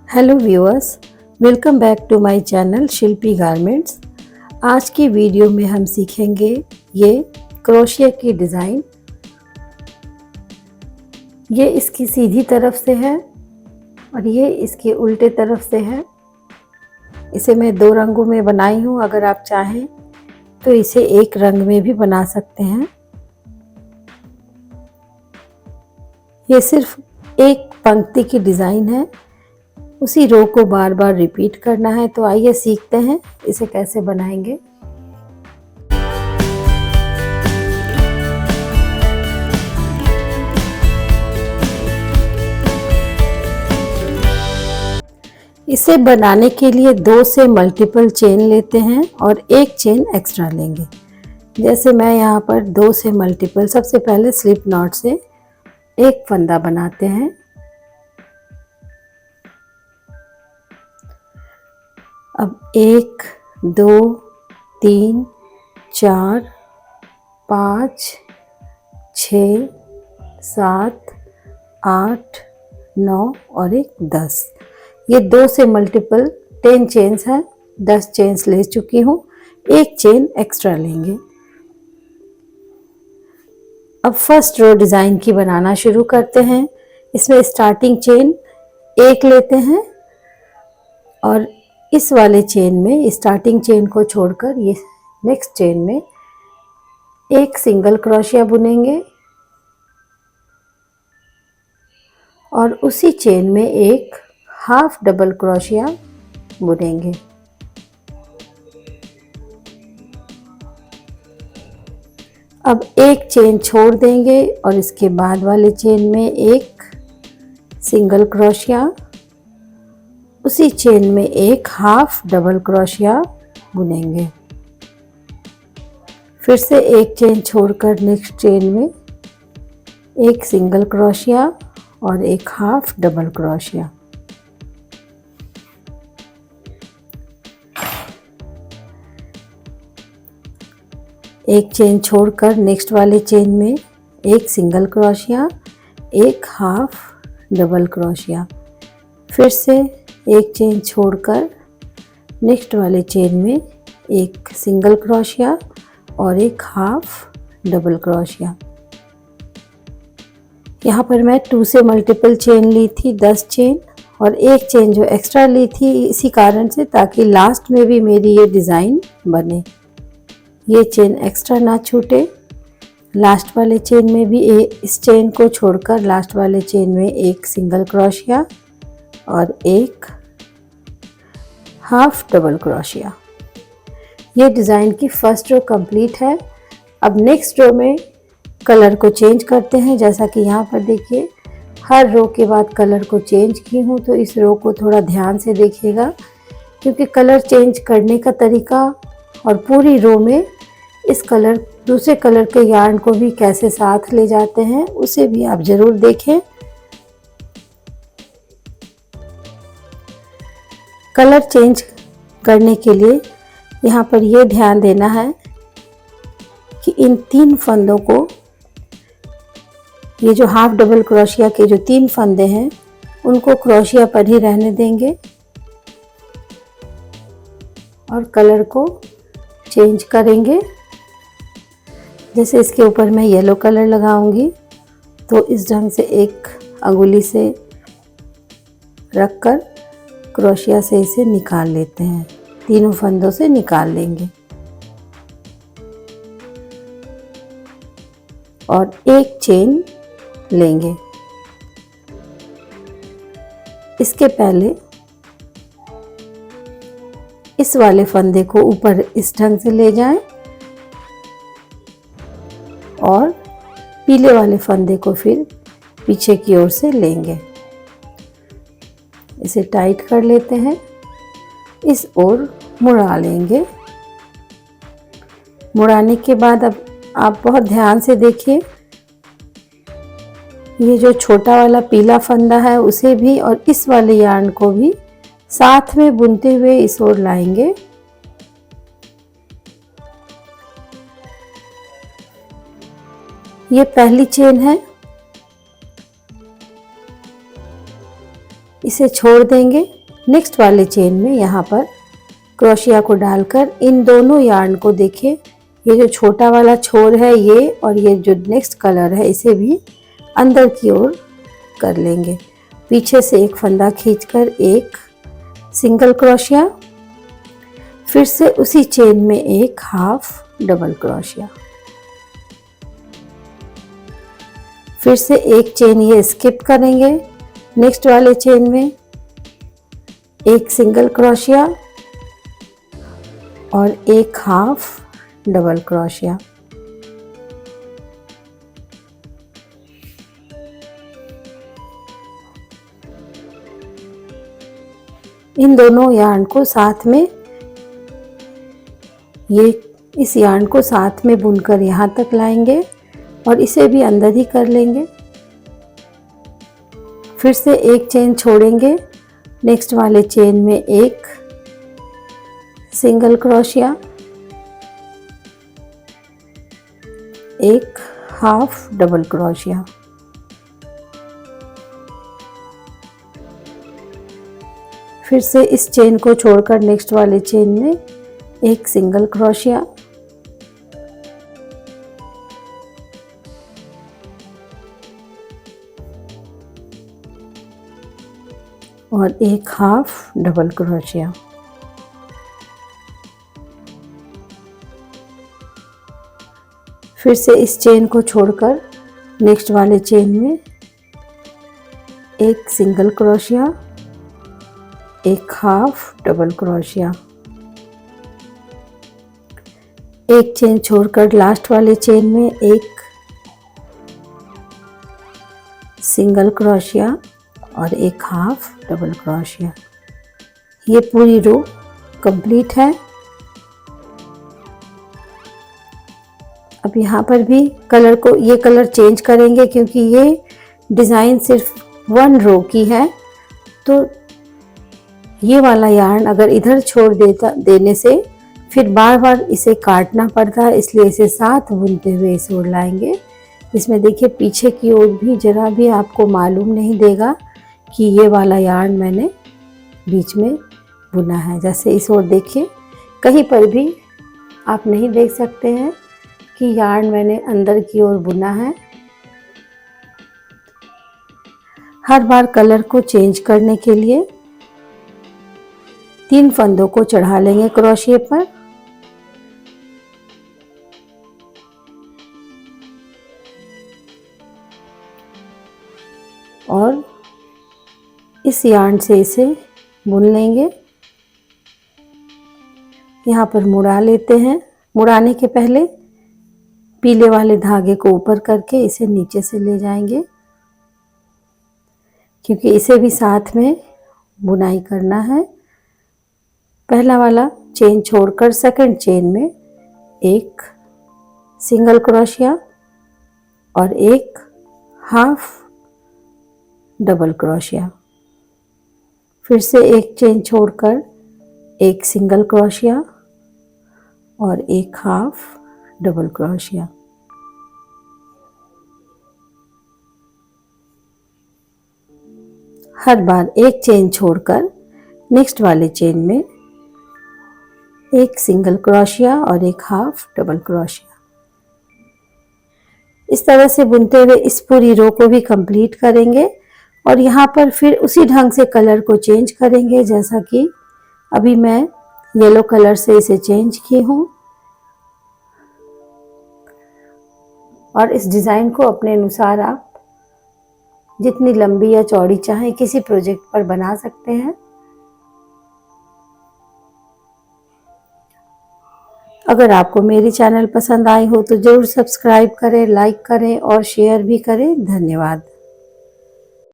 Hello viewers, welcome back to my channel Shilpi garments. आज की video में हम सीखेंगे ये क्रोशिया की डिज़ाइन। ये इसकी सीधी तरफ से है और ये इसके उल्टे तरफ से है। इसे मैं दो रंगों में बनाई हूँ। अगर आप चाहें तो इसे एक रंग में भी बना सकते हैं। ये सिर्फ एक पंक्ति की डिज़ाइन है, उसी रो को बार बार रिपीट करना है। तो आइए सीखते हैं इसे कैसे बनाएंगे। इसे बनाने के लिए दो से मल्टीपल चेन लेते हैं और एक चेन एक्स्ट्रा लेंगे। जैसे मैं यहाँ पर दो से मल्टीपल, सबसे पहले स्लिप नॉट से एक फंदा बनाते हैं। अब 1, 2, 3, 4, 5, 6, 7, 8, 9 और एक 10। ये दो से मल्टीपल 10 चेन्स है। 10 चेन्स ले चुकी हूँ, एक चेन एक्स्ट्रा लेंगे। अब फर्स्ट रो डिज़ाइन की बनाना शुरू करते हैं। इसमें स्टार्टिंग चेन एक लेते हैं और इस वाले चेन में स्टार्टिंग चेन को छोड़कर ये नेक्स्ट चेन में एक सिंगल क्रोशिया बुनेंगे और उसी चेन में एक हाफ डबल क्रोशिया बुनेंगे। अब एक चेन छोड़ देंगे और इसके बाद वाले चेन में एक सिंगल क्रोशिया, उसी चेन में एक हाफ डबल क्रोशिया बुनेंगे। फिर से एक चेन छोड़कर नेक्स्ट चेन में एक सिंगल क्रोशिया और एक हाफ डबल क्रोशिया। एक चेन छोड़कर नेक्स्ट वाले चेन में एक सिंगल क्रोशिया, एक हाफ डबल क्रोशिया। फिर से एक चेन छोड़कर नेक्स्ट वाले चेन में एक सिंगल क्रोशिया और एक हाफ डबल क्रोशिया। यहाँ पर मैं 2 से मल्टीपल चेन ली थी, 10 चेन, और एक चेन जो एक्स्ट्रा ली थी इसी कारण से, ताकि लास्ट में भी मेरी ये डिज़ाइन बने, ये चेन एक्स्ट्रा ना छूटे। लास्ट वाले चेन में भी इस चेन को छोड़कर लास्ट वाले चेन में एक सिंगल क्रोशिया और एक हाफ डबल क्रोशिया। ये डिज़ाइन की फर्स्ट रो कंप्लीट है। अब नेक्स्ट रो में कलर को चेंज करते हैं। जैसा कि यहाँ पर देखिए, हर रो के बाद कलर को चेंज की हूँ, तो इस रो को थोड़ा ध्यान से देखिएगा, क्योंकि कलर चेंज करने का तरीका और पूरी रो में इस कलर दूसरे कलर के यार्न को भी कैसे साथ ले जाते हैं उसे भी आप ज़रूर देखें। कलर चेंज करने के लिए यहाँ पर ये ध्यान देना है कि इन 3 फंदों को, ये जो हाफ डबल क्रोशिया के जो 3 फंदे हैं, उनको क्रोशिया पर ही रहने देंगे और कलर को चेंज करेंगे। जैसे इसके ऊपर मैं येलो कलर लगाऊंगी, तो इस ढंग से एक अंगुली से रखकर क्रोशिया से इसे निकाल लेते हैं, तीनों फंदों से निकाल लेंगे और एक चेन लेंगे। इसके पहले इस वाले फंदे को ऊपर इस ढंग से ले जाएं और पीले वाले फंदे को फिर पीछे की ओर से लेंगे। इसे टाइट कर लेते हैं, इस ओर मुड़ा लेंगे। मुड़ाने के बाद अब आप बहुत ध्यान से देखिए, ये जो छोटा वाला पीला फंदा है उसे भी और इस वाले यार्न को भी साथ में बुनते हुए इस ओर लाएंगे। ये पहली चेन है, इसे छोड़ देंगे नेक्स्ट वाले चेन में यहाँ पर क्रोशिया को डालकर इन दोनों यार्न को देखिए, ये जो छोटा वाला छोर है ये और ये जो नेक्स्ट कलर है इसे भी अंदर की ओर कर लेंगे। पीछे से एक फंदा खींचकर एक सिंगल क्रोशिया, फिर से उसी चेन में एक हाफ डबल क्रोशिया, फिर से एक चेन ये स्किप करेंगे। नेक्स्ट वाले चेन में एक सिंगल क्रोशिया और एक हाफ डबल क्रोशिया, इन दोनों यार्न को साथ में इस यार्न को साथ में बुनकर यहाँ तक लाएंगे और इसे भी अंदर ही कर लेंगे। फिर से एक चेन छोड़ेंगे, नेक्स्ट वाले चेन में एक सिंगल क्रोशिया, एक हाफ डबल क्रोशिया, फिर से इस चेन को छोड़कर नेक्स्ट वाले चेन में एक सिंगल क्रोशिया और एक हाफ डबल क्रोशिया, फिर से इस चेन को छोड़कर नेक्स्ट वाले चेन में एक सिंगल क्रोशिया, एक हाफ डबल क्रोशिया, एक चेन छोड़कर लास्ट वाले चेन में एक सिंगल क्रोशिया और एक हाफ डबल क्रोशिया। ये पूरी रो कंप्लीट है। अब यहाँ पर भी ये कलर चेंज करेंगे क्योंकि ये डिज़ाइन सिर्फ 1 रो की है, तो ये वाला यार्न अगर इधर छोड़ देने से फिर बार बार इसे काटना पड़ता है, इसलिए इसे साथ बुनते हुए इस ओर लाएंगे। इसमें देखिए पीछे की ओर भी जरा भी आपको मालूम नहीं देगा कि ये वाला यार्न मैंने बीच में बुना है। जैसे इस ओर देखिए, कहीं पर भी आप नहीं देख सकते हैं कि यार्न मैंने अंदर की ओर बुना है। हर बार कलर को चेंज करने के लिए 3 फंदों को चढ़ा लेंगे क्रोशिया पर और इस यार्न से इसे बुन लेंगे। यहाँ पर मुड़ा लेते हैं। मुड़ाने के पहले पीले वाले धागे को ऊपर करके इसे नीचे से ले जाएंगे, क्योंकि इसे भी साथ में बुनाई करना है। पहला वाला चेन छोड़कर सेकंड चेन में एक सिंगल क्रोशिया और एक हाफ डबल क्रोशिया, फिर से एक चेन छोड़कर एक सिंगल क्रोशिया और एक हाफ डबल क्रोशिया, हर बार एक चेन छोड़कर नेक्स्ट वाले चेन में एक सिंगल क्रोशिया और एक हाफ डबल क्रोशिया। इस तरह से बुनते हुए इस पूरी रो को भी कंप्लीट करेंगे और यहाँ पर फिर उसी ढंग से कलर को चेंज करेंगे, जैसा कि अभी मैं येलो कलर से इसे चेंज की हूँ। और इस डिज़ाइन को अपने अनुसार आप जितनी लंबी या चौड़ी चाहें किसी प्रोजेक्ट पर बना सकते हैं। अगर आपको मेरी चैनल पसंद आई हो तो ज़रूर सब्सक्राइब करें, लाइक करें और शेयर भी करें। धन्यवाद।